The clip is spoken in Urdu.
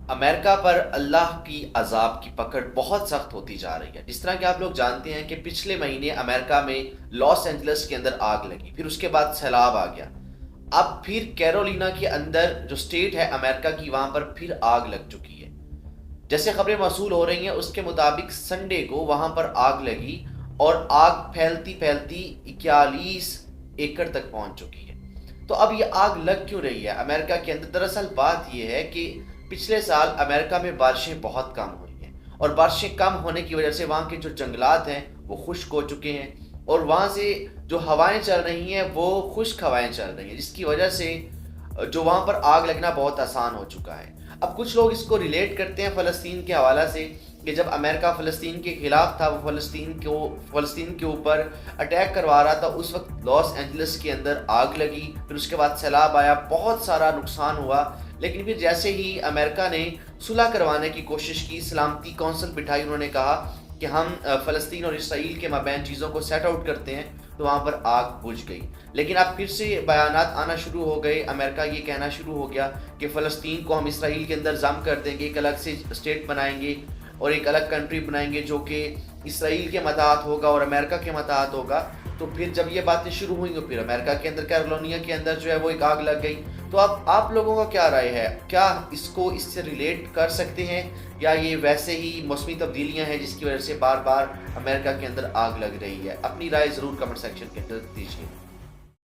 امریکہ پر اللہ کی عذاب کی پکڑ بہت سخت ہوتی جا رہی ہے۔ جس طرح کہ آپ لوگ جانتے ہیں کہ پچھلے مہینے امریکہ میں لاس اینجلس کے اندر آگ لگی، پھر اس کے بعد سیلاب آ گیا۔ اب پھر کیرولینا کے اندر جو اسٹیٹ ہے امریکہ کی، وہاں پر پھر آگ لگ چکی ہے۔ جیسے خبریں موصول ہو رہی ہیں اس کے مطابق سنڈے کو وہاں پر آگ لگی اور آگ پھیلتی پھیلتی 41 ایکڑ تک پہنچ چکی ہے۔ تو اب یہ آگ لگ کیوں رہی ہے امریکہ کے اندر؟ دراصل بات یہ ہے کہ پچھلے سال امریکہ میں بارشیں بہت کم ہوئی ہیں، اور بارشیں کم ہونے کی وجہ سے وہاں کے جو جنگلات ہیں وہ خشک ہو چکے ہیں، اور وہاں سے جو ہوائیں چل رہی ہیں وہ خشک ہوائیں چل رہی ہیں، جس کی وجہ سے جو وہاں پر آگ لگنا بہت آسان ہو چکا ہے۔ اب کچھ لوگ اس کو ریلیٹ کرتے ہیں فلسطین کے حوالہ سے کہ جب امریکہ فلسطین کے خلاف تھا، وہ فلسطین کے اوپر اٹیک کروا رہا تھا، اس وقت لاس اینجلس کے اندر آگ لگی، پھر اس کے بعد سیلاب آیا، بہت سارا نقصان ہوا۔ لیکن پھر جیسے ہی امریکہ نے صلح کروانے کی کوشش کی، سلامتی کونسل بٹھائی، انہوں نے کہا کہ ہم فلسطین اور اسرائیل کے مابین چیزوں کو سیٹ آؤٹ کرتے ہیں، تو وہاں پر آگ بجھ گئی۔ لیکن اب پھر سے بیانات آنا شروع ہو گئے، امریکہ یہ کہنا شروع ہو گیا کہ فلسطین کو ہم اسرائیل کے اندر ضم کر دیں گے، ایک الگ سے اسٹیٹ بنائیں گے اور ایک الگ کنٹری بنائیں گے جو کہ اسرائیل کے متحد ہوگا اور امریکہ کے متحد ہوگا۔ تو پھر جب یہ باتیں شروع ہوئیں تو پھر امریکہ کے اندر کیرولینیا کے اندر جو ہے وہ ایک آگ لگ گئی۔ تو اب آپ لوگوں کا کیا رائے ہے؟ کیا اس کو اس سے ریلیٹ کر سکتے ہیں، یا یہ ویسے ہی موسمی تبدیلیاں ہیں جس کی وجہ سے بار بار امریکہ کے اندر آگ لگ رہی ہے؟ اپنی رائے ضرور کمنٹ سیکشن کے اندر دیجیے۔